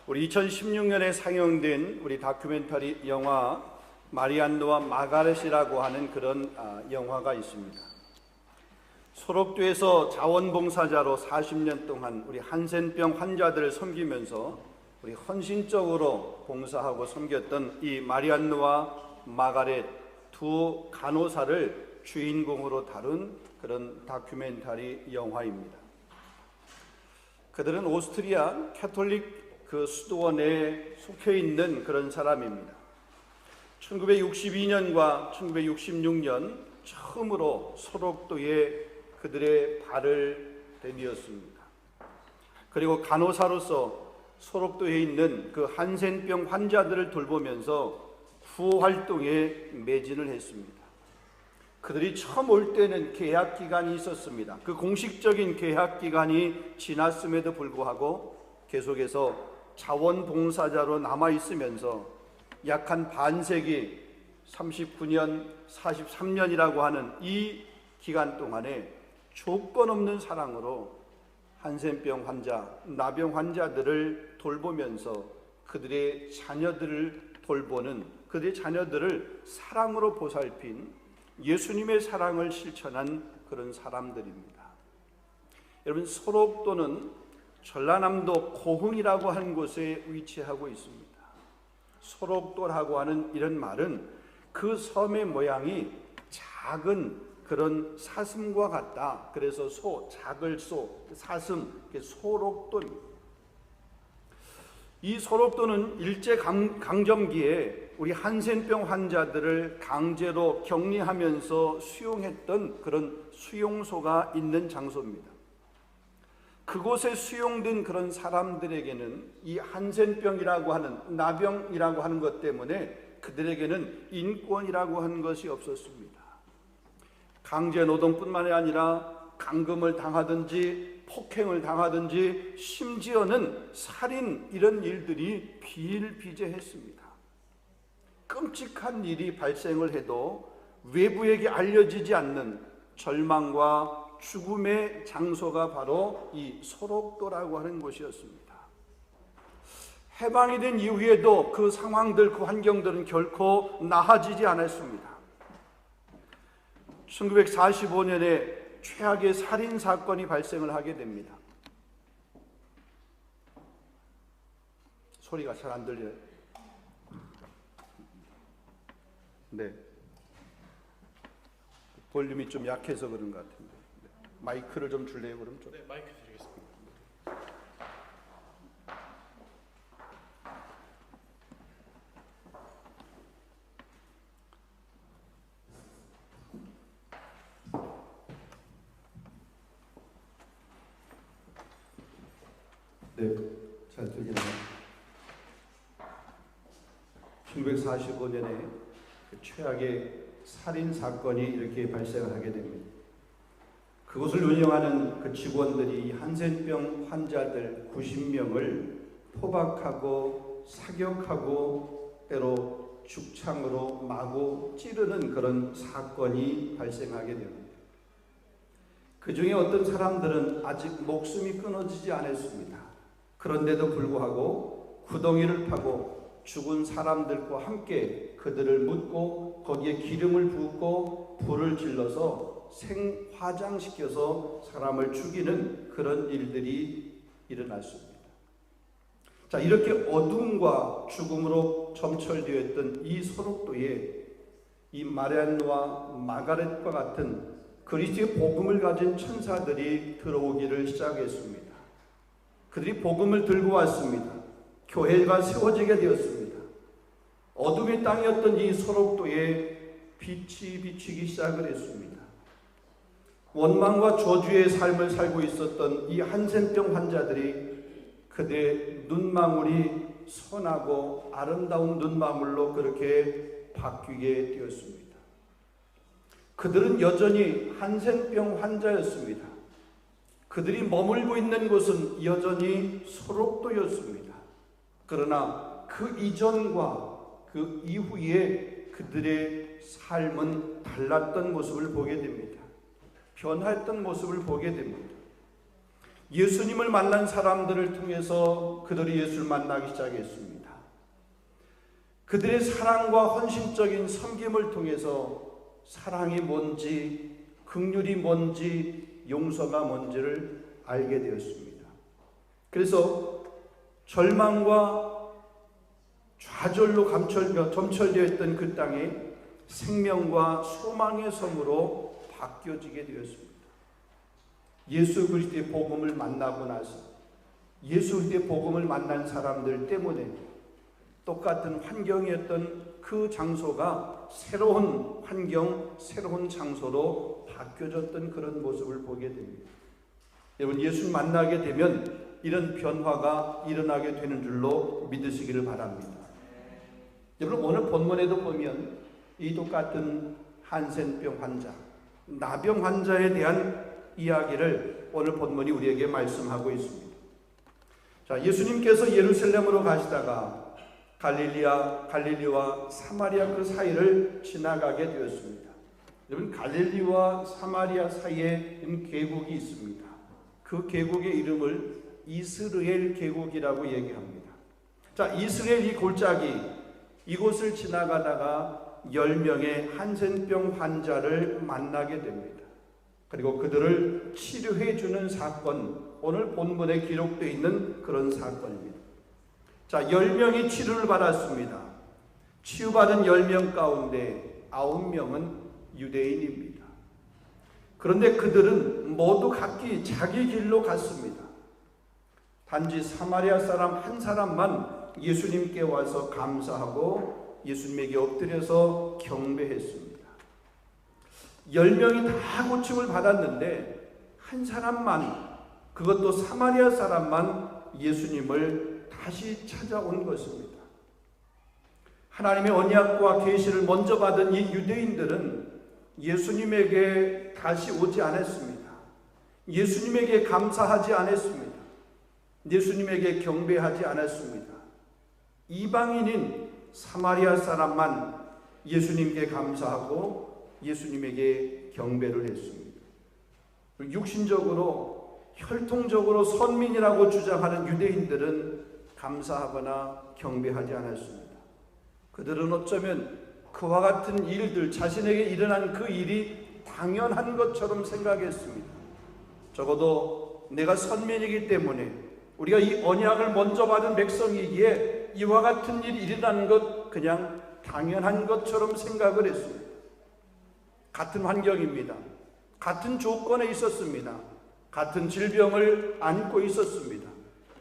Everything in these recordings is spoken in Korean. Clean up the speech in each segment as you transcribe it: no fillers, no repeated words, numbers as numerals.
우리 2016년에 상영된 우리 다큐멘터리 영화 마리안느와 마가렛이라고 하는 그런 영화가 있습니다. 소록도에서 자원봉사자로 40년 동안 우리 한센병 환자들을 섬기면서 우리 헌신적으로 봉사하고 섬겼던 이 마리안느와 마가렛 두 간호사를 주인공으로 다룬 그런 다큐멘터리 영화입니다. 그들은 오스트리아 캐톨릭 그 수도원에 속해 있는 그런 사람입니다. 1962년과 1966년 처음으로 소록도에 그들의 발을 디뎠습니다. 그리고 간호사로서 소록도에 있는 그 한센병 환자들을 돌보면서 구호 활동에 매진을 했습니다. 그들이 처음 올 때는 개학 기간이 있었습니다. 그 공식적인 개학 기간이 지났음에도 불구하고 계속해서 자원봉사자로 남아있으면서 약 한 반세기 39년, 43년이라고 하는 이 기간 동안에 조건 없는 사랑으로 한센병 환자, 나병 환자들을 돌보면서 그들의 자녀들을 돌보는, 그들의 자녀들을 사랑으로 보살핀 예수님의 사랑을 실천한 그런 사람들입니다. 여러분, 소록도는 전라남도 고흥이라고 하는 곳에 위치하고 있습니다. 소록도라고 하는 이런 말은 그 섬의 모양이 작은 그런 사슴과 같다. 그래서 작을 사슴, 소록도입니다. 이 소록도는 일제강점기에 우리 한센병 환자들을 강제로 격리하면서 수용했던 그런 수용소가 있는 장소입니다. 그곳에 수용된 그런 사람들에게는 이 한센병이라고 하는, 나병이라고 하는 것 때문에 그들에게는 인권이라고 하는 것이 없었습니다. 강제 노동뿐만이 아니라 감금을 당하든지 폭행을 당하든지 심지어는 살인, 이런 일들이 비일비재했습니다. 끔찍한 일이 발생을 해도 외부에게 알려지지 않는 절망과 죽음의 장소가 바로 이 소록도라고 하는 곳이었습니다. 해방이 된 이후에도 그 상황들, 그 환경들은 결코 나아지지 않았습니다. 1945년에 최악의 살인 사건이 발생을 하게 됩니다. 소리가 잘 안 들려요. 네, 볼륨이 좀 약해서 그런 것 같은데. 마이크를 좀 줄래요? 그럼 좀. 네, 마이크 드리겠습니다. 네, 잘 들리나요? 1945년에 그 최악의 살인 사건이 이렇게 발생을 하게 됩니다. 그곳을 운영하는 그 직원들이 한센병 환자들 90명을 포박하고 사격하고 때로 죽창으로 마구 찌르는 그런 사건이 발생하게 됩니다. 그 중에 어떤 사람들은 아직 목숨이 끊어지지 않았습니다. 그런데도 불구하고 구덩이를 파고 죽은 사람들과 함께 그들을 묻고 거기에 기름을 붓고 불을 질러서 생화장시켜서 사람을 죽이는 그런 일들이 일어났습니다. 자, 이렇게 어둠과 죽음으로 점철되어 있던 이 소록도에 이 마리안느와 마가렛과 같은 그리스도의 복음을 가진 천사들이 들어오기를 시작했습니다. 그들이 복음을 들고 왔습니다. 교회가 세워지게 되었습니다. 어둠의 땅이었던 이 소록도에 빛이 비치기 시작을 했습니다. 원망과 저주의 삶을 살고 있었던 이 한센병 환자들이 그들의 눈망울이 선하고 아름다운 눈망울로 그렇게 바뀌게 되었습니다. 그들은 여전히 한센병 환자였습니다. 그들이 머물고 있는 곳은 여전히 소록도였습니다. 그러나 그 이전과 그 이후에 그들의 삶은 달랐던 모습을 보게 됩니다. 변화했던 모습을 보게 됩니다. 예수님을 만난 사람들을 통해서 그들이 예수를 만나기 시작했습니다. 그들의 사랑과 헌신적인 섬김을 통해서 사랑이 뭔지, 긍휼이 뭔지, 용서가 뭔지를 알게 되었습니다. 그래서 절망과 좌절로 점철되어 있던 그 땅에 생명과 소망의 섬으로 바뀌어지게 되었습니다. 예수 그리스도의 복음을 만나고 나서 예수 그리스도의 복음을 만난 사람들 때문에 똑같은 환경이었던 그 장소가 새로운 환경, 새로운 장소로 바뀌어졌던 그런 모습을 보게 됩니다. 여러분, 예수를 만나게 되면 이런 변화가 일어나게 되는 줄로 믿으시기를 바랍니다. 여러분, 오늘 본문에도 보면 이 똑같은 한센병 환자, 나병 환자에 대한 이야기를 오늘 본문이 우리에게 말씀하고 있습니다. 자, 예수님께서 예루살렘으로 가시다가 갈릴리와 사마리아 그 사이를 지나가게 되었습니다. 여러분, 갈릴리와 사마리아 사이에 계곡이 있습니다. 그 계곡의 이름을 이스르엘 계곡이라고 얘기합니다. 자, 이스라엘 이 골짜기, 이곳을 지나가다가 10명의 한센병 환자를 만나게 됩니다. 그리고 그들을 치료해 주는 사건, 오늘 본문에 기록되어 있는 그런 사건입니다. 자, 10명이 치료를 받았습니다. 치유받은 10명 가운데 9명은 유대인입니다. 그런데 그들은 모두 각기 자기 길로 갔습니다. 단지 사마리아 사람 한 사람만 예수님께 와서 감사하고 예수님에게 엎드려서 경배했습니다. 10명이 다 고침을 받았는데 한 사람만, 그것도 사마리아 사람만 예수님을 다시 찾아온 것입니다. 하나님의 언약과 계시를 먼저 받은 이 유대인들은 예수님에게 다시 오지 않았습니다. 예수님에게 감사하지 않았습니다. 예수님에게 경배하지 않았습니다. 이방인인 사마리아 사람만 예수님께 감사하고 예수님에게 경배를 했습니다. 육신적으로 혈통적으로 선민이라고 주장하는 유대인들은 감사하거나 경배하지 않았습니다. 그들은 어쩌면 그와 같은 일들, 자신에게 일어난 그 일이 당연한 것처럼 생각했습니다. 적어도 내가 선민이기 때문에, 우리가 이 언약을 먼저 받은 백성이기에 이와 같은 일이 일어나는 것 그냥 당연한 것처럼 생각을 했습니다. 같은 환경입니다. 같은 조건에 있었습니다. 같은 질병을 안고 있었습니다.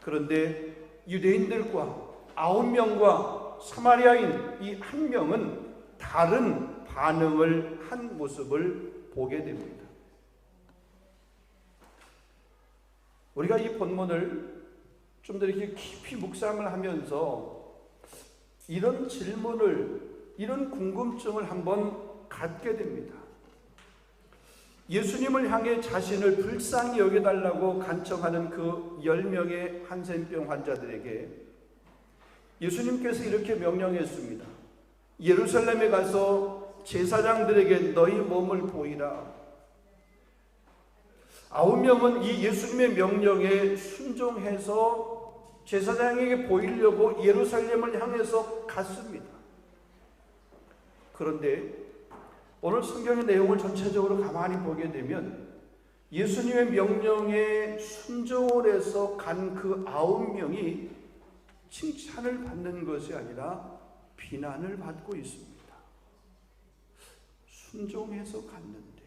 그런데 유대인들과 9명과 사마리아인 이 한 명은 다른 반응을 한 모습을 보게 됩니다. 우리가 이 본문을 좀 더 이렇게 깊이 묵상을 하면서 이런 질문을, 이런 궁금증을 한번 갖게 됩니다. 예수님을 향해 자신을 불쌍히 여겨달라고 간청하는 그 10명의 한센병 환자들에게 예수님께서 이렇게 명령했습니다. 예루살렘에 가서 제사장들에게 너희 몸을 보이라. 9명은 이 예수님의 명령에 순종해서 제사장에게 보이려고 예루살렘을 향해서 갔습니다. 그런데 오늘 성경의 내용을 전체적으로 가만히 보게 되면 예수님의 명령에 순종을 해서 간 그 9명이 칭찬을 받는 것이 아니라 비난을 받고 있습니다. 순종해서 갔는데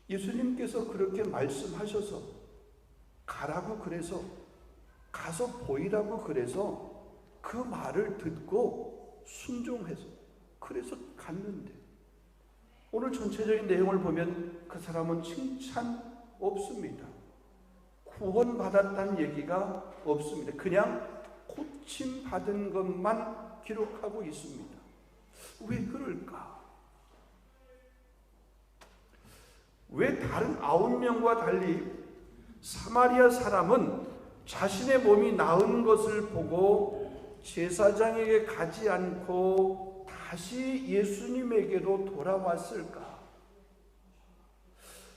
예수님께서 그렇게 말씀하셔서 가라고 그래서, 가서 보이라고 그래서 그 말을 듣고 순종해서 그래서 갔는데 오늘 전체적인 내용을 보면 그 사람은 칭찬 없습니다. 구원받았다는 얘기가 없습니다. 그냥 고침받은 것만 기록하고 있습니다. 왜 그럴까? 왜 다른 9명과 달리 사마리아 사람은 자신의 몸이 나은 것을 보고 제사장에게 가지 않고 다시 예수님에게로 돌아왔을까?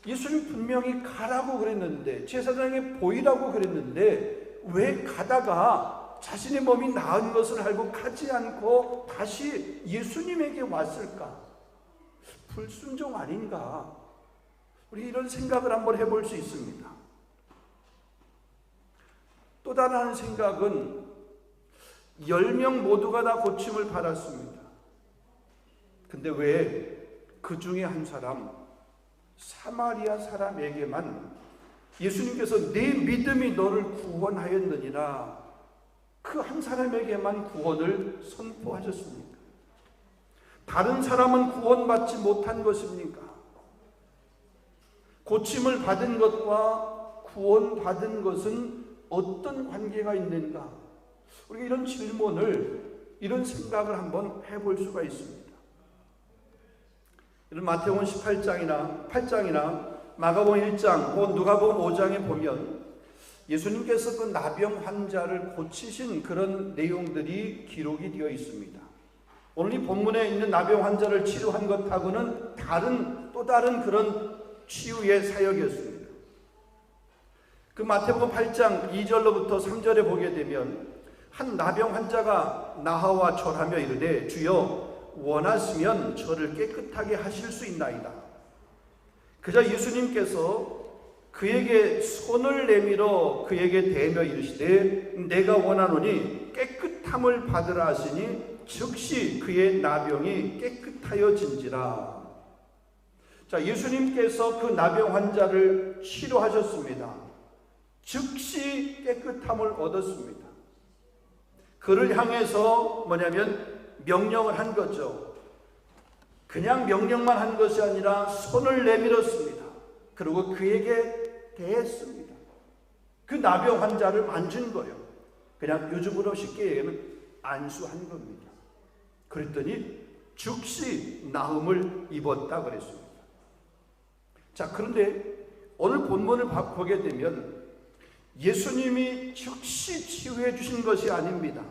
예수님 분명히 가라고 그랬는데, 제사장에게 보이라고 그랬는데 왜 가다가 자신의 몸이 나은 것을 알고 가지 않고 다시 예수님에게 왔을까? 불순종 아닌가? 우리 이런 생각을 한번 해볼 수 있습니다. 또 다른 생각은 10명 모두가 다 고침을 받았습니다. 근데 왜 그 중에 한 사람, 사마리아 사람에게만 예수님께서 네 믿음이 너를 구원하였느니라, 그 한 사람에게만 구원을 선포하셨습니까? 다른 사람은 구원받지 못한 것입니까? 고침을 받은 것과 구원받은 것은 어떤 관계가 있는가? 우리가 이런 질문을, 이런 생각을 한번 해볼 수가 있습니다. 이런 마태복음 8장이나 마가복음 1장 혹은 누가복음 5장에 보면 예수님께서 그 나병 환자를 고치신 그런 내용들이 기록이 되어 있습니다. 오늘 이 본문에 있는 나병 환자를 치료한 것하고는 또 다른 그런 치유의 사역이었습니다. 그 마태복음 8장 2절로부터 3절에 보게 되면 한 나병 환자가 나하와 절하며 이르되 주여 원하시면 저를 깨끗하게 하실 수 있나이다. 그자 예수님께서 그에게 손을 내밀어 그에게 대며 이르시되 내가 원하노니 깨끗함을 받으라 하시니 즉시 그의 나병이 깨끗하여진지라. 자, 예수님께서 그 나병 환자를 치료하셨습니다. 즉시 깨끗함을 얻었습니다. 그를 향해서 명령을 한 거죠. 그냥 명령만 한 것이 아니라 손을 내밀었습니다. 그리고 그에게 대했습니다. 그 나병 환자를 만진 거예요. 그냥 요즘으로 쉽게 얘기하면 안수한 겁니다. 그랬더니 즉시 나음을 입었다 그랬습니다. 자, 그런데 오늘 본문을 보게 되면 예수님이 즉시 치유해 주신 것이 아닙니다.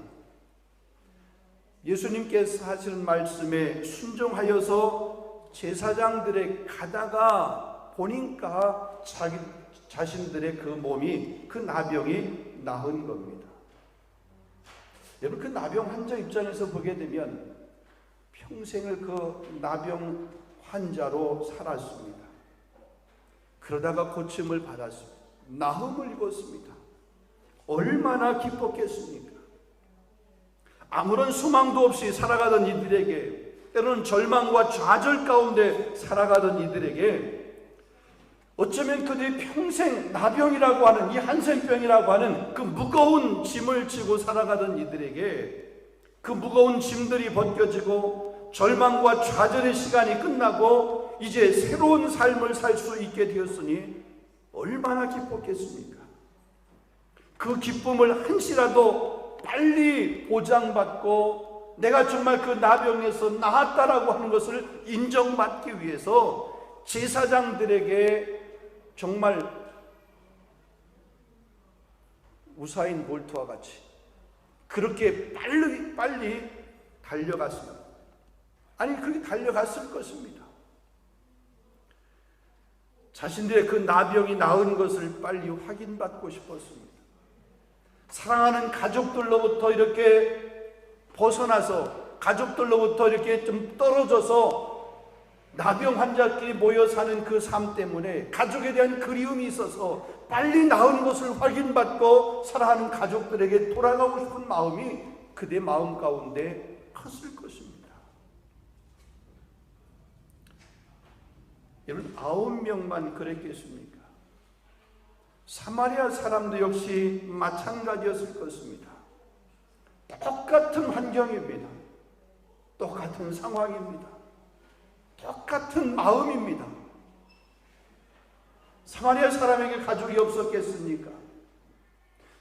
예수님께서 하시는 말씀에 순종하여서 제사장들의 가다가 보니까 자신들의 그 몸이, 그 나병이 나은 겁니다. 여러분, 그 나병 환자 입장에서 보게 되면 평생을 그 나병 환자로 살았습니다. 그러다가 고침을 받았습니다. 나음을 입었습니다. 얼마나 기뻤겠습니까? 아무런 소망도 없이 살아가던 이들에게, 때로는 절망과 좌절 가운데 살아가던 이들에게, 어쩌면 그들이 평생 나병이라고 하는, 이 한센병이라고 하는 그 무거운 짐을 지고 살아가던 이들에게 그 무거운 짐들이 벗겨지고 절망과 좌절의 시간이 끝나고 이제 새로운 삶을 살 수 있게 되었으니 얼마나 기뻤겠습니까? 그 기쁨을 한시라도 빨리 보장받고 내가 정말 그 나병에서 나았다라고 하는 것을 인정받기 위해서 제사장들에게 정말 우사인 볼트와 같이 그렇게 빨리 달려갔습니다. 아니, 그렇게 달려갔을 것입니다. 자신들의 그 나병이 나은 것을 빨리 확인받고 싶었습니다. 사랑하는 가족들로부터 이렇게 벗어나서, 가족들로부터 이렇게 좀 떨어져서 나병 환자끼리 모여 사는 그 삶 때문에 가족에 대한 그리움이 있어서 빨리 나은 것을 확인받고 사랑하는 가족들에게 돌아가고 싶은 마음이 그대 마음 가운데 컸을 것입니다. 여러분, 9명만 그랬겠습니까? 사마리아 사람도 역시 마찬가지였을 것입니다. 똑같은 환경입니다. 똑같은 상황입니다. 똑같은 마음입니다. 사마리아 사람에게 가족이 없었겠습니까?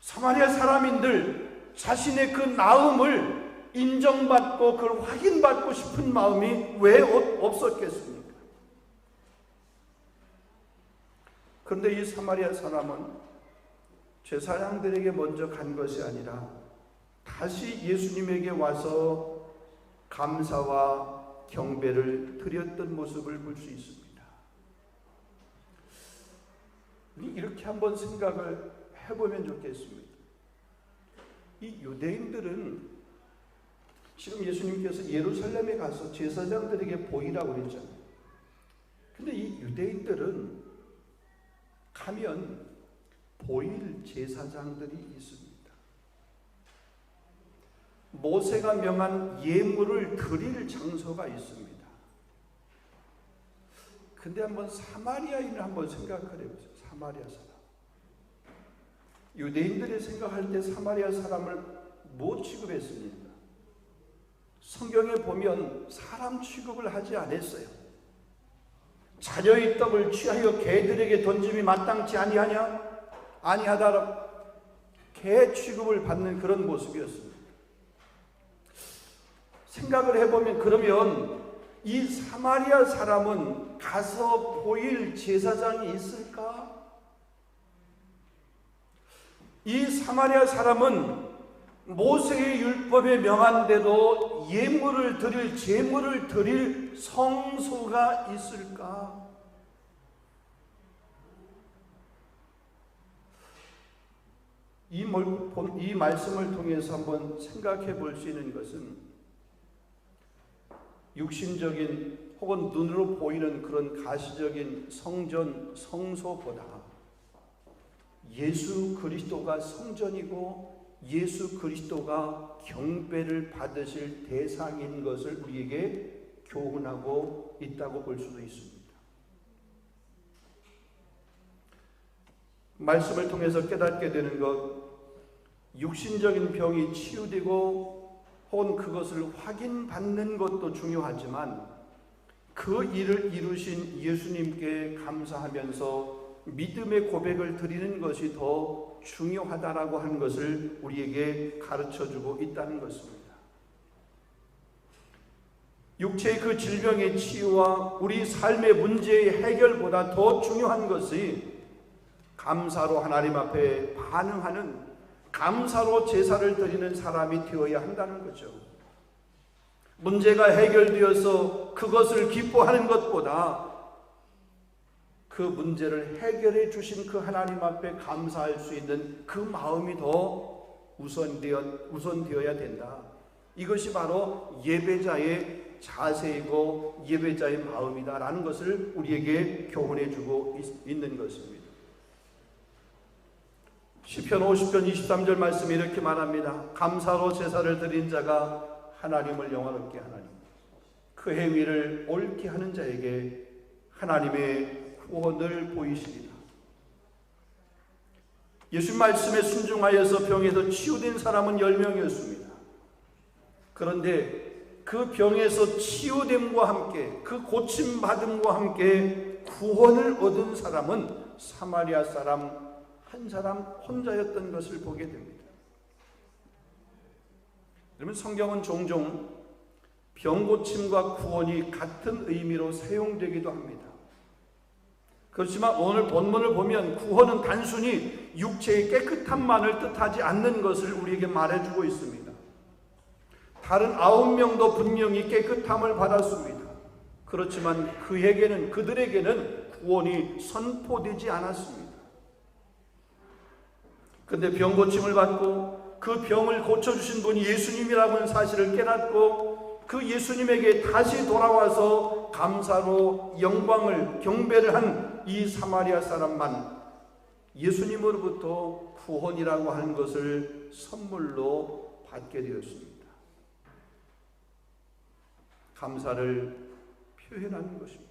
사마리아 사람인들 자신의 그 나음을 인정받고 그걸 확인받고 싶은 마음이 왜 없었겠습니까? 그런데 이 사마리아 사람은 제사장들에게 먼저 간 것이 아니라 다시 예수님에게 와서 감사와 경배를 드렸던 모습을 볼 수 있습니다. 이렇게 한번 생각을 해보면 좋겠습니다. 이 유대인들은 지금 예수님께서 예루살렘에 가서 제사장들에게 보이라고 그랬잖아요. 근데 이 유대인들은 가면 보일 제사장들이 있습니다. 모세가 명한 예물을 드릴 장소가 있습니다. 근데 한번 사마리아인을 한번 생각을 해보세요. 사마리아 사람. 유대인들이 생각할 때 사마리아 사람을 뭐 취급했습니까? 성경에 보면 사람 취급을 하지 않았어요. 자녀의 떡을 취하여 개들에게 던짐이 마땅치 아니하냐? 아니하다라 개 취급을 받는 그런 모습이었습니다. 생각을 해보면 그러면 이 사마리아 사람은 가서 보일 제사장이 있을까? 이 사마리아 사람은 모세의 율법에 명한 대로 예물을 드릴, 제물을 드릴 성소가 있을까? 이 말씀을 통해서 한번 생각해 볼 수 있는 것은 육신적인 혹은 눈으로 보이는 그런 가시적인 성전, 성소보다 예수 그리스도가 성전이고 예수 그리스도가 경배를 받으실 대상인 것을 우리에게 교훈하고 있다고 볼 수도 있습니다. 말씀을 통해서 깨닫게 되는 것, 육신적인 병이 치유되고 혹은 그것을 확인받는 것도 중요하지만 그 일을 이루신 예수님께 감사하면서 믿음의 고백을 드리는 것이 더 중요하다라고 하는 것을 우리에게 가르쳐주고 있다는 것입니다. 육체의 그 질병의 치유와 우리 삶의 문제의 해결보다 더 중요한 것이 감사로 하나님 앞에 반응하는, 감사로 제사를 드리는 사람이 되어야 한다는 거죠. 문제가 해결되어서 그것을 기뻐하는 것보다 그 문제를 해결해 주신 그 하나님 앞에 감사할 수 있는 그 마음이 더 우선되어야 된다. 이것이 바로 예배자의 자세이고 예배자의 마음이다라는 것을 우리에게 교훈해 주고 있는 것입니다. 시편 50편 23절 말씀이 이렇게 말합니다. 감사로 제사를 드린 자가 하나님을 영화롭게 하나니 그 행위를 옳게 하는 자에게 하나님의 구원을 보이시리라. 예수 말씀에 순종하여서 병에서 치유된 사람은 10명이었습니다. 그런데 그 병에서 치유됨과 함께 그 고침받음과 함께 구원을 얻은 사람은 사마리아 사람 한 사람 혼자였던 것을 보게 됩니다. 그러면 성경은 종종 병고침과 구원이 같은 의미로 사용되기도 합니다. 그렇지만 오늘 본문을 보면 구원은 단순히 육체의 깨끗함만을 뜻하지 않는 것을 우리에게 말해주고 있습니다. 다른 9명도 분명히 깨끗함을 받았습니다. 그렇지만 그들에게는 구원이 선포되지 않았습니다. 그런데 병고침을 받고 그 병을 고쳐주신 분이 예수님이라고 하는 사실을 깨닫고 그 예수님에게 다시 돌아와서 감사로 영광을 경배를 한 이 사마리아 사람만 예수님으로부터 구원이라고 하는 것을 선물로 받게 되었습니다. 감사를 표현하는 것입니다.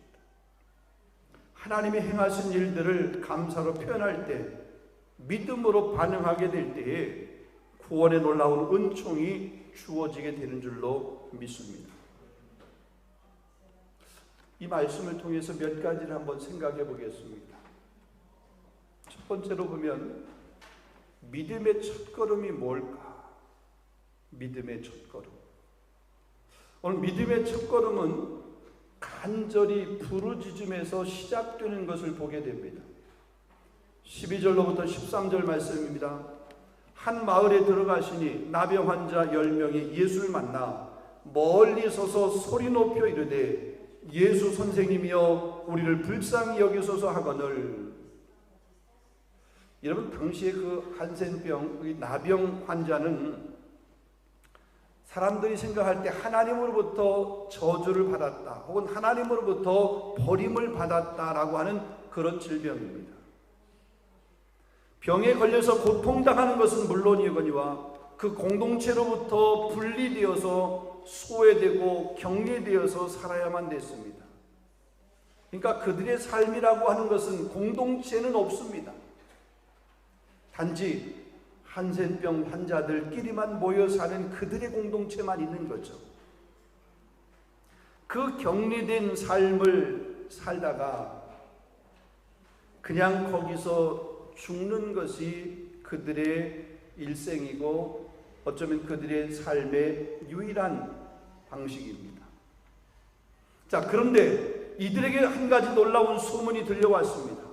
하나님이 행하신 일들을 감사로 표현할 때, 믿음으로 반응하게 될 때에 구원의 놀라운 은총이 주어지게 되는 줄로 믿습니다. 이 말씀을 통해서 몇 가지를 한번 생각해 보겠습니다. 첫 번째로 보면 믿음의 첫걸음이 뭘까? 믿음의 첫걸음. 오늘 믿음의 첫걸음은 간절히 부르짖음에서 시작되는 것을 보게 됩니다. 12절로부터 13절 말씀입니다. 한 마을에 들어가시니 나병 환자 10명이 예수를 만나 멀리 서서 소리 높여 이르되 예수 선생님이여 우리를 불쌍히 여기소서 하거늘. 여러분, 당시에 그 한센병, 나병 환자는 사람들이 생각할 때 하나님으로부터 저주를 받았다, 혹은 하나님으로부터 버림을 받았다라고 하는 그런 질병입니다. 병에 걸려서 고통당하는 것은 물론이거니와 그 공동체로부터 분리되어서 소외되고 격리되어서 살아야만 됐습니다. 그러니까 그들의 삶이라고 하는 것은 공동체는 없습니다. 단지 한센병 환자들끼리만 모여 사는 그들의 공동체만 있는 거죠. 그 격리된 삶을 살다가 그냥 거기서 죽는 것이 그들의 일생이고 어쩌면 그들의 삶의 유일한 방식입니다. 자, 그런데 이들에게 한 가지 놀라운 소문이 들려왔습니다.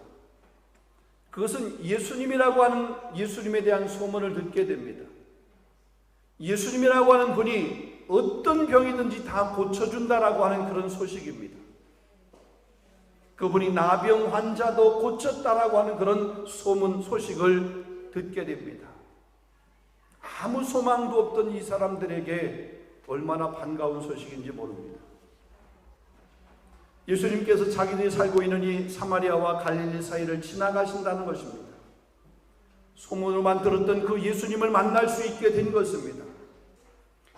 그것은 예수님이라고 하는, 예수님에 대한 소문을 듣게 됩니다. 예수님이라고 하는 분이 어떤 병이든지 다 고쳐준다라고 하는 그런 소식입니다. 그분이 나병 환자도 고쳤다라고 하는 그런 소식을 듣게 됩니다. 아무 소망도 없던 이 사람들에게 얼마나 반가운 소식인지 모릅니다. 예수님께서 자기들이 살고 있는 이 사마리아와 갈릴리 사이를 지나가신다는 것입니다. 소문으로만 들었던 그 예수님을 만날 수 있게 된 것입니다.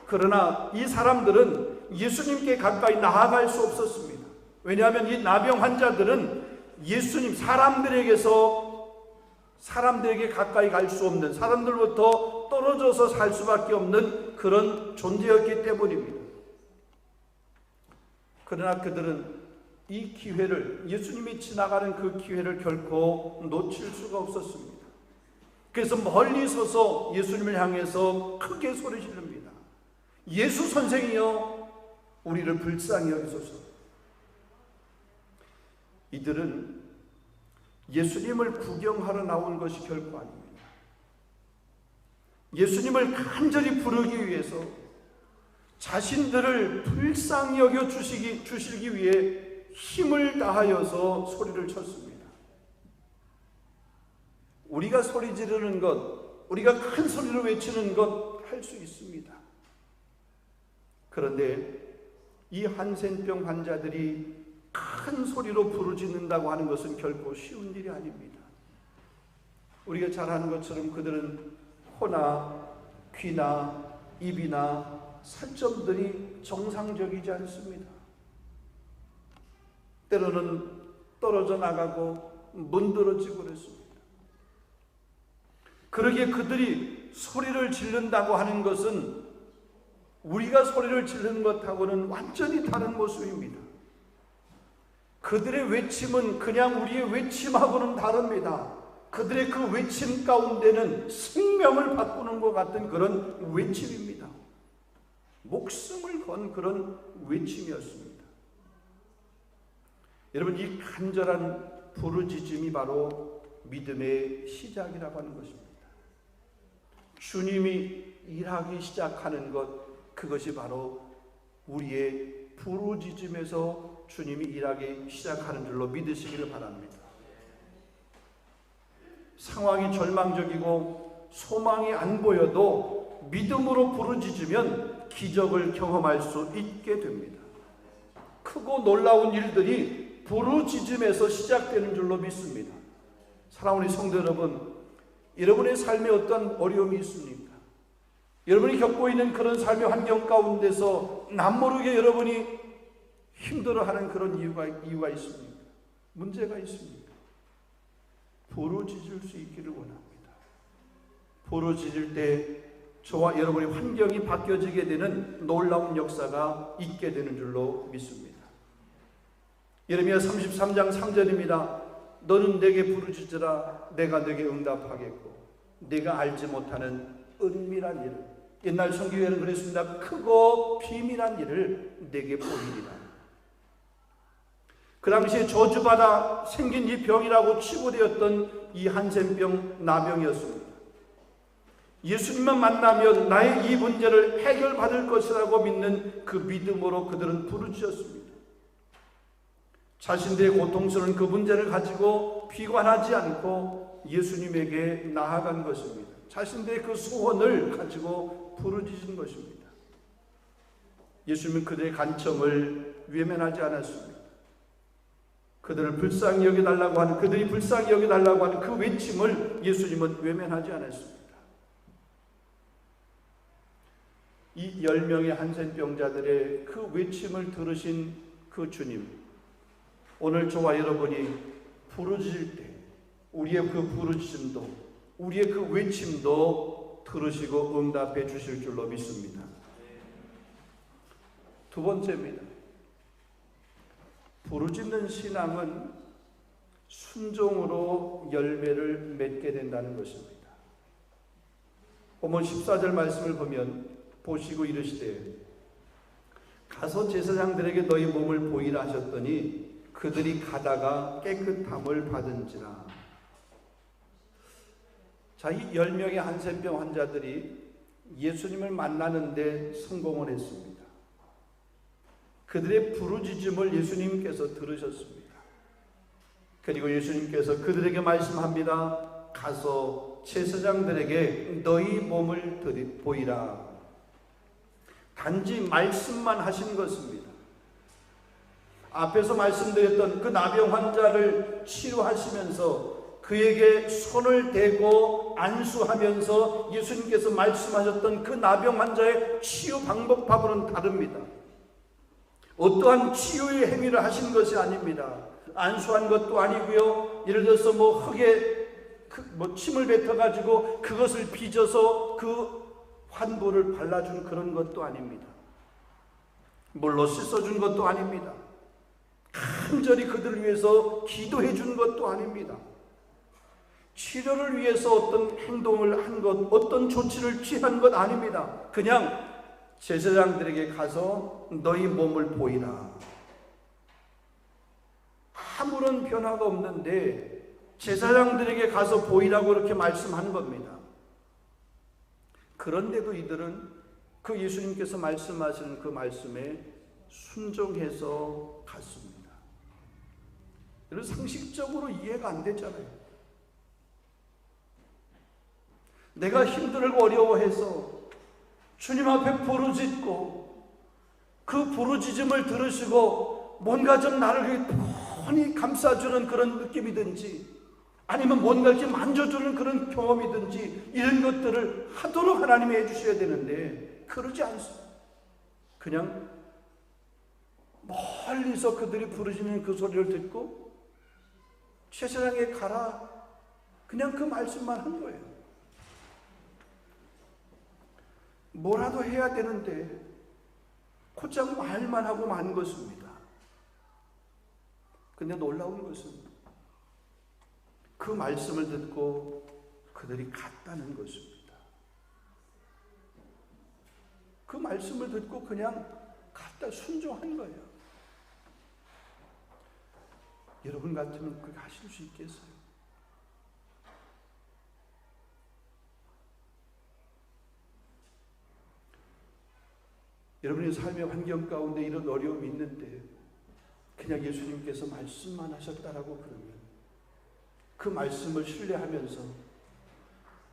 그러나 이 사람들은 예수님께 가까이 나아갈 수 없었습니다. 왜냐하면 이 나병 환자들은 예수님, 사람들에게 가까이 갈 수 없는, 사람들부터 떨어져서 살 수밖에 없는 그런 존재였기 때문입니다. 그러나 그들은 이 기회를, 예수님이 지나가는 그 기회를 결코 놓칠 수가 없었습니다. 그래서 멀리 서서 예수님을 향해서 크게 소리 지릅니다. 예수 선생이여, 우리를 불쌍히 여기소서. 이들은 예수님을 구경하러 나온 것이 결코 아닙니다. 예수님을 간절히 부르기 위해서, 자신들을 불쌍히 여겨 주시기 위해 힘을 다하여서 소리를 쳤습니다. 우리가 소리 지르는 것, 우리가 큰 소리로 외치는 것 할 수 있습니다. 그런데 이 한센병 환자들이 큰 소리로 부르짖는다고 하는 것은 결코 쉬운 일이 아닙니다. 우리가 잘 아는 것처럼 그들은 코나 귀나 입이나 살점들이 정상적이지 않습니다. 때로는 떨어져 나가고 문드러지고 그랬습니다. 그러기에 그들이 소리를 지른다고 하는 것은 우리가 소리를 지르는 것하고는 완전히 다른 모습입니다. 그들의 외침은 그냥 우리의 외침하고는 다릅니다. 그들의 그 외침 가운데는 생명을 바꾸는 것 같은 그런 외침입니다. 목숨을 건 그런 외침이었습니다. 여러분, 이 간절한 부르짖음이 바로 믿음의 시작이라고 하는 것입니다. 주님이 일하기 시작하는 것, 그것이 바로 우리의 부르짖음에서 주님이 일하기 시작하는 줄로 믿으시기를 바랍니다. 상황이 절망적이고 소망이 안 보여도 믿음으로 부르짖으면 기적을 경험할 수 있게 됩니다. 크고 놀라운 일들이 부르짖음에서 시작되는 줄로 믿습니다. 사랑하는 성도 여러분, 여러분의 삶에 어떤 어려움이 있습니까? 여러분이 겪고 있는 그런 삶의 환경 가운데서 남모르게 여러분이 힘들어하는 그런 이유가 있습니까? 문제가 있습니까? 부르짖을 수 있기를 원합니다. 부르짖을 때 저와 여러분의 환경이 바뀌어지게 되는 놀라운 역사가 있게 되는 줄로 믿습니다. 예레미야 33장 3절입니다. 너는 내게 부르짖으라 내가 내게 응답하겠고 내가 알지 못하는 은밀한 일을, 옛날 성경에는 그랬습니다. 크고 비밀한 일을 내게 보이리라. 그 당시에 저주받아 생긴 이 병이라고 치부되었던 이 한센병 나병이었습니다. 예수님만 만나면 나의 이 문제를 해결받을 것이라고 믿는 그 믿음으로 그들은 부르짖었습니다. 자신들의 고통스러운 그 문제를 가지고 비관하지 않고 예수님에게 나아간 것입니다. 자신들의 그 소원을 가지고 부르짖은 것입니다. 예수님은 그들의 간청을 외면하지 않았습니다. 그들을 불쌍히 여겨달라고 하는, 그들이 불쌍히 여겨달라고 하는 그 외침을 예수님은 외면하지 않았습니다. 이 10명의 한센병자들의 그 외침을 들으신 그 주님, 오늘 저와 여러분이 부르짖을 때 우리의 그 부르짖음도, 우리의 그 외침도 들으시고 응답해 주실 줄로 믿습니다. 두 번째입니다. 부르짖는 신앙은 순종으로 열매를 맺게 된다는 것입니다. 본문 14절 말씀을 보면 보시고 이르시되 가서 제사장들에게 너희 몸을 보이라 하셨더니 그들이 가다가 깨끗함을 받은지라. 자, 이 10명의 한센병 환자들이 예수님을 만나는데 성공을 했습니다. 그들의 부르짖음을 예수님께서 들으셨습니다. 그리고 예수님께서 그들에게 말씀합니다. 가서 제사장들에게 너희 몸을 보이라. 단지 말씀만 하신 것입니다. 앞에서 말씀드렸던 그 나병 환자를 치료하시면서 그에게 손을 대고 안수하면서 예수님께서 말씀하셨던 그 나병 환자의 치유 방법하고는 다릅니다. 어떠한 치유의 행위를 하신 것이 아닙니다. 안수한 것도 아니고요. 예를 들어서 흙에 침을 뱉어가지고 그것을 빚어서 그 환부를 발라준 그런 것도 아닙니다. 물로 씻어준 것도 아닙니다. 간절히 그들을 위해서 기도해 준 것도 아닙니다. 치료를 위해서 어떤 행동을 한 것, 어떤 조치를 취한 것 아닙니다. 그냥 제사장들에게 가서 너희 몸을 보이라. 아무런 변화가 없는데 제사장들에게 가서 보이라고 이렇게 말씀한 겁니다. 그런데도 이들은 그 예수님께서 말씀하시는 그 말씀에 순종해서 갔습니다. 여러분, 상식적으로 이해가 안 되잖아요. 내가 힘들고 어려워해서 주님 앞에 부르짖고 그 부르짖음을 들으시고 뭔가 좀 나를 편히 감싸주는 그런 느낌이든지 아니면 뭔가 이렇게 만져주는 그런 경험이든지 이런 것들을 하도록 하나님이 해주셔야 되는데 그러지 않습니다. 그냥 멀리서 그들이 부르짖는 그 소리를 듣고 제사장에 가라, 그냥 그 말씀만 한 거예요. 뭐라도 해야 되는데 곧장 말만 하고 만 것입니다. 근데 놀라운 것은 그 말씀을 듣고 그들이 갔다는 것입니다. 그 말씀을 듣고 그냥 갔다 순종한 거예요. 여러분 같으면 그렇게 하실 수 있겠어요? 여러분의 삶의 환경 가운데 이런 어려움이 있는데 그냥 예수님께서 말씀만 하셨다라고 그러면 그 말씀을 신뢰하면서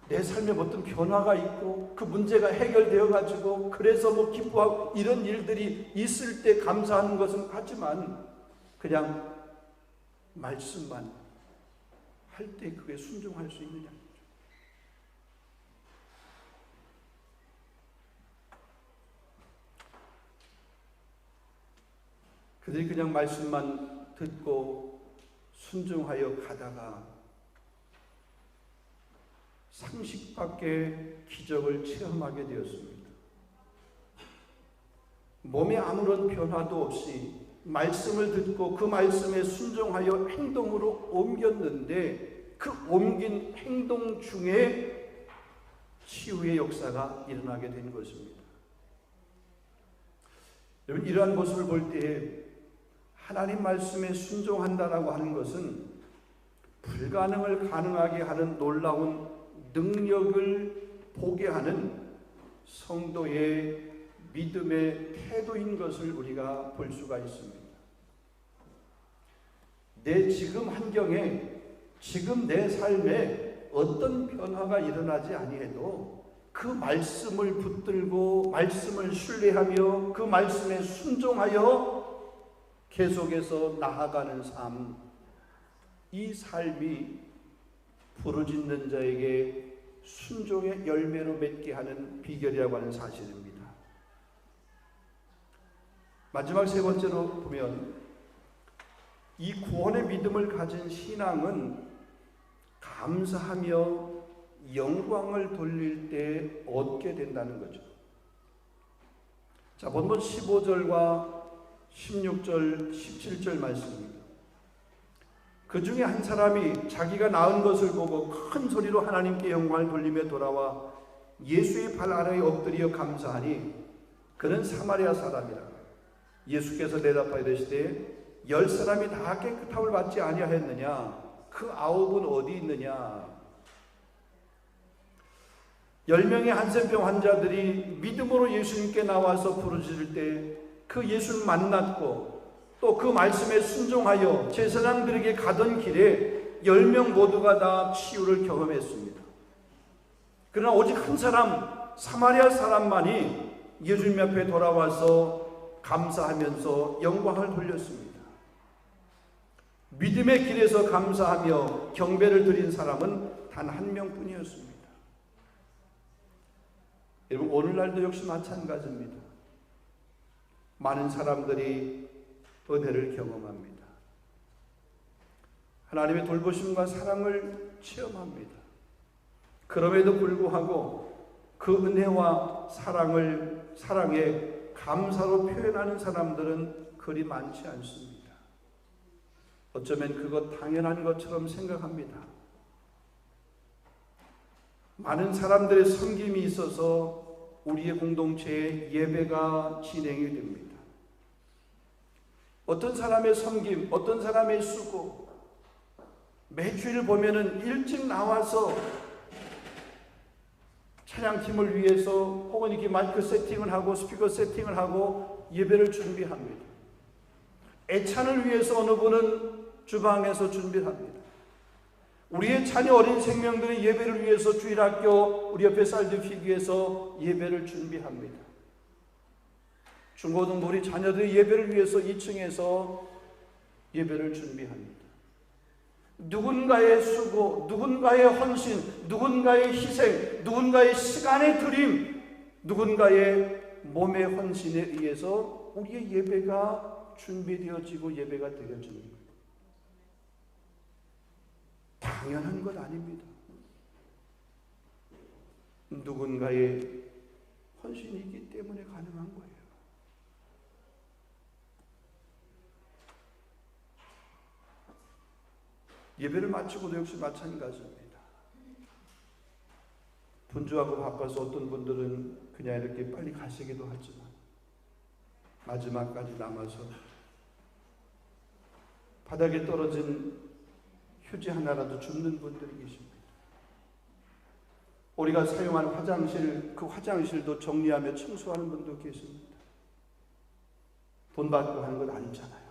내 삶에 어떤 변화가 있고 그 문제가 해결되어 가지고 그래서 기뻐하고 이런 일들이 있을 때 감사하는 것은 하지만 그냥 말씀만 할 때 그게 순종할 수 있느냐. 그들이 그냥 말씀만 듣고 순종하여 가다가 상식 밖의 기적을 체험하게 되었습니다. 몸에 아무런 변화도 없이 말씀을 듣고 그 말씀에 순종하여 행동으로 옮겼는데 그 옮긴 행동 중에 치유의 역사가 일어나게 된 것입니다. 여러분, 이러한 모습을 볼 때 하나님 말씀에 순종한다라고 하는 것은 불가능을 가능하게 하는 놀라운 능력을 보게 하는 성도의 믿음의 태도인 것을 우리가 볼 수가 있습니다. 내 지금 환경에 지금 내 삶에 어떤 변화가 일어나지 아니해도 그 말씀을 붙들고 말씀을 신뢰하며 그 말씀에 순종하여 계속해서 나아가는 삶, 이 삶이 부르짖는 자에게 순종의 열매로 맺게 하는 비결이라고 하는 사실입니다. 마지막 세 번째로 보면 이 구원의 믿음을 가진 신앙은 감사하며 영광을 돌릴 때 얻게 된다는 거죠. 자, 본문 15절과 16절, 17절 말씀입니다. 그 중에 한 사람이 자기가 낳은 것을 보고 큰 소리로 하나님께 영광을 돌리며 돌아와 예수의 발 아래에 엎드려 감사하니 그는 사마리아 사람이라. 예수께서 대답하여 이르시되 10사람이 다 깨끗함을 받지 아니하였느냐? 그 9은 어디 있느냐? 10명의 한센병 환자들이 믿음으로 예수님께 나와서 부르짖을 때 그 예수를 만났고 또 그 말씀에 순종하여 제사장들에게 가던 길에 10명 모두가 다 치유를 경험했습니다. 그러나 오직 한 사람, 사마리아 사람만이 예수님 앞에 돌아와서 감사하면서 영광을 돌렸습니다. 믿음의 길에서 감사하며 경배를 드린 사람은 단 한 명뿐이었습니다. 여러분, 오늘날도 역시 마찬가지입니다. 많은 사람들이 은혜를 경험합니다. 하나님의 돌보심과 사랑을 체험합니다. 그럼에도 불구하고 그 은혜와 사랑에 감사로 표현하는 사람들은 그리 많지 않습니다. 어쩌면 그것 당연한 것처럼 생각합니다. 많은 사람들의 섬김이 있어서 우리의 공동체에 예배가 진행이 됩니다. 어떤 사람의 섬김, 어떤 사람의 수고, 매주일 보면은 일찍 나와서 찬양팀을 위해서 혹은 이렇게 마이크 세팅을 하고 스피커 세팅을 하고 예배를 준비합니다. 애찬을 위해서 어느 분은 주방에서 준비를 합니다. 우리의 자녀 어린 생명들의 예배를 위해서 주일학교 우리 옆에 쌀들피기 위해서 예배를 준비합니다. 중고등부 우리 자녀들의 예배를 위해서 2층에서 예배를 준비합니다. 누군가의 수고, 누군가의 헌신, 누군가의 희생, 누군가의 시간의 드림, 누군가의 몸의 헌신에 의해서 우리의 예배가 준비되어지고 예배가 드려지는 거예요. 당연한 것 아닙니다. 누군가의 헌신이 있기 때문에 가능한 거예요. 예배를 마치고도 역시 마찬가지입니다. 분주하고 바빠서 어떤 분들은 그냥 이렇게 빨리 가시기도 하지만 마지막까지 남아서 바닥에 떨어진 휴지 하나라도 줍는 분들이 계십니다. 우리가 사용한 화장실, 그 화장실도 정리하며 청소하는 분도 계십니다. 돈 받고 하는 건 아니잖아요.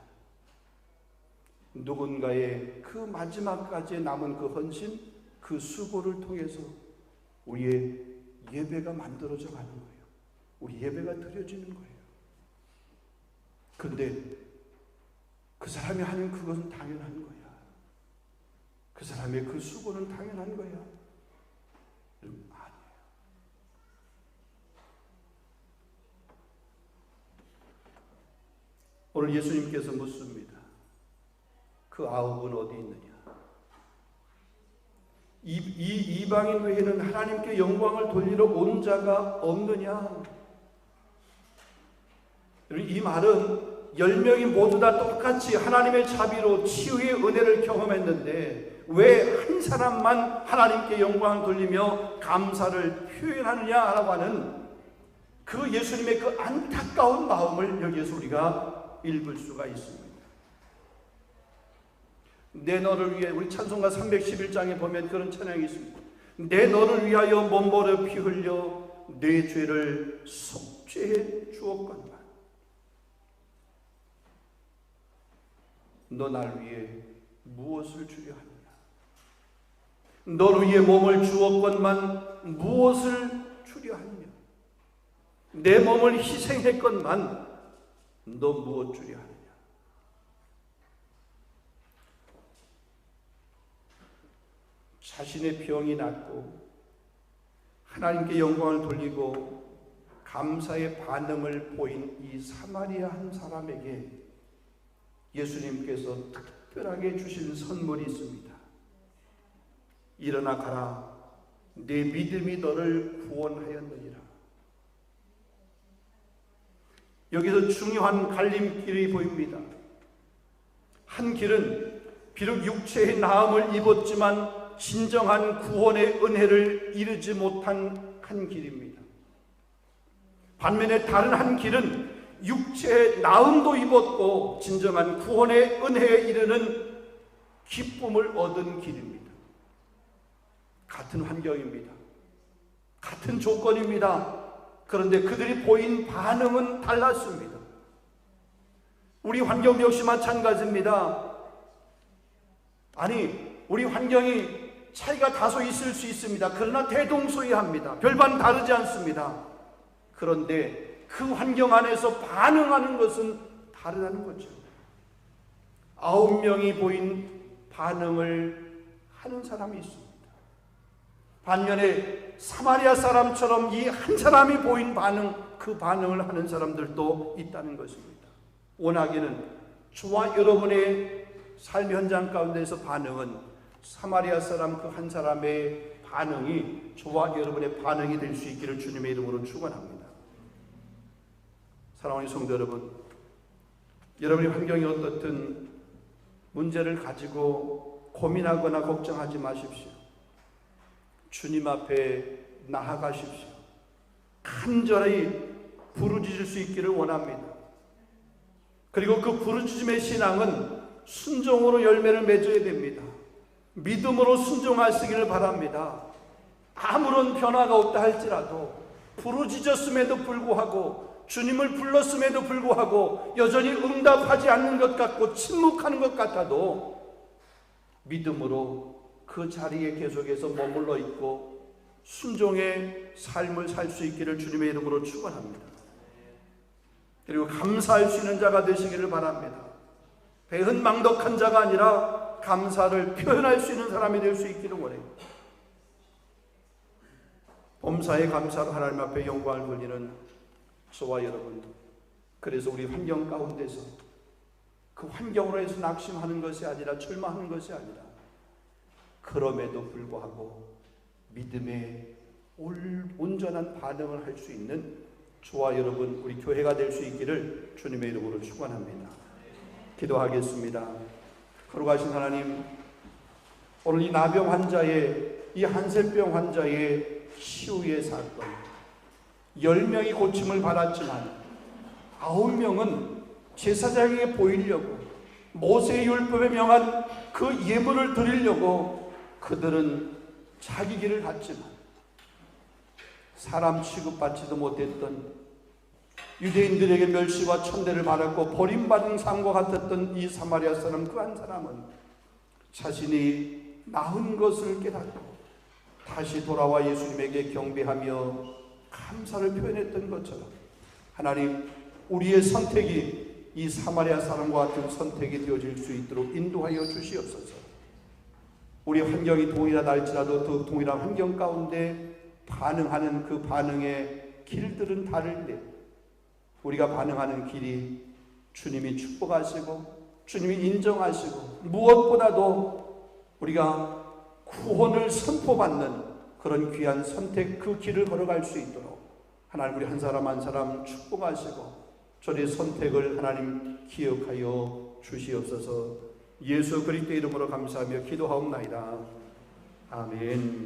누군가의 그 마지막까지 남은 그 헌신, 그 수고를 통해서 우리의 예배가 만들어져 가는 거예요. 우리 예배가 드려지는 거예요. 그런데 그 사람이 하는 그것은 당연한 거야. 그 사람의 그 수고는 당연한 거야. 아니에요. 오늘 예수님께서 묻습니다. 그 9은 어디 있느냐? 이 이방인 외에는 하나님께 영광을 돌리러 온 자가 없느냐? 이 말은 10명이 모두 다 똑같이 하나님의 자비로 치유의 은혜를 경험했는데 왜 한 사람만 하나님께 영광을 돌리며 감사를 표현하느냐라고 하는 그 예수님의 그 안타까운 마음을 여기에서 우리가 읽을 수가 있습니다. 내 너를 위해, 우리 찬송가 311장에 보면 그런 찬양이 있습니다. 내 너를 위하여 몸버려 피 흘려 내 죄를 속죄해 주었건만 너 날 위해 무엇을 주려 하느냐? 너를 위해 몸을 주었건만 무엇을 주려 하느냐? 내 몸을 희생했건만 너 무엇 주려 하느냐? 자신의 병이 낫고 하나님께 영광을 돌리고 감사의 반응을 보인 이 사마리아 한 사람에게 예수님께서 특별하게 주신 선물이 있습니다. 일어나 가라, 내 믿음이 너를 구원하였느니라. 여기서 중요한 갈림길이 보입니다. 한 길은 비록 육체의 나음을 입었지만 진정한 구원의 은혜를 이루지 못한 한 길입니다. 반면에 다른 한 길은 육체의 나음도 입었고 진정한 구원의 은혜에 이르는 기쁨을 얻은 길입니다. 같은 환경입니다. 같은 조건입니다. 그런데 그들이 보인 반응은 달랐습니다. 우리 환경 역시 마찬가지입니다. 아니, 우리 환경이 차이가 다소 있을 수 있습니다. 그러나 대동소이합니다. 별반 다르지 않습니다. 그런데 그 환경 안에서 반응하는 것은 다르다는 거죠. 9명이 보인 반응을 하는 사람이 있습니다. 반면에 사마리아 사람처럼 이 한 사람이 보인 반응, 그 반응을 하는 사람들도 있다는 것입니다. 원하기는 저와 여러분의 삶 현장 가운데서 반응은 사마리아 사람 그 한 사람의 반응이 저와 여러분의 반응이 될 수 있기를 주님의 이름으로 축원합니다. 사랑하는 성도 여러분, 여러분의 환경이 어떻든 문제를 가지고 고민하거나 걱정하지 마십시오. 주님 앞에 나아가십시오. 간절히 부르짖을 수 있기를 원합니다. 그리고 그 부르짖음의 신앙은 순종으로 열매를 맺어야 됩니다. 믿음으로 순종하시기를 바랍니다. 아무런 변화가 없다 할지라도 부르짖었음에도 불구하고 주님을 불렀음에도 불구하고 여전히 응답하지 않는 것 같고 침묵하는 것 같아도 믿음으로 그 자리에 계속해서 머물러 있고 순종의 삶을 살 수 있기를 주님의 이름으로 축원합니다. 그리고 감사할 수 있는 자가 되시기를 바랍니다. 배은망덕한 자가 아니라 감사를 표현할 수 있는 사람이 될 수 있기를 원해요. 범사에 감사로 하나님 앞에 영광을 돌리는 저와 여러분, 그래서 우리 환경 가운데서 그 환경으로 해서 낙심하는 것이 아니라 절망하는 것이 아니라 그럼에도 불구하고 믿음의 온전한 반응을 할 수 있는 저와 여러분, 우리 교회가 될 수 있기를 주님의 이름으로 축원합니다. 기도하겠습니다. 거룩하신 하나님, 오늘 이 나병 환자의, 이 한센병 환자의 치유의 사건, 10명이 고침을 받았지만 9명은 제사장에게 보이려고 모세의 율법에 명한 그 예물을 드리려고 그들은 자기 길을 갔지만 사람 취급받지도 못했던, 유대인들에게 멸시와 천대를 받았고 버림받은 삶과 같았던 이 사마리아 사람 그 한 사람은 자신이 나은 것을 깨닫고 다시 돌아와 예수님에게 경배하며 감사를 표현했던 것처럼 하나님, 우리의 선택이 이 사마리아 사람과 같은 선택이 되어질 수 있도록 인도하여 주시옵소서. 우리 환경이 동일하다 할지라도 그 동일한 환경 가운데 반응하는 그 반응의 길들은 다른데 우리가 반응하는 길이 주님이 축복하시고 주님이 인정하시고 무엇보다도 우리가 구원을 선포받는 그런 귀한 선택, 그 길을 걸어갈 수 있도록 하나님 우리 한 사람 한 사람 축복하시고 저의 선택을 하나님 기억하여 주시옵소서. 예수 그리스도의 이름으로 감사하며 기도하옵나이다. 아멘.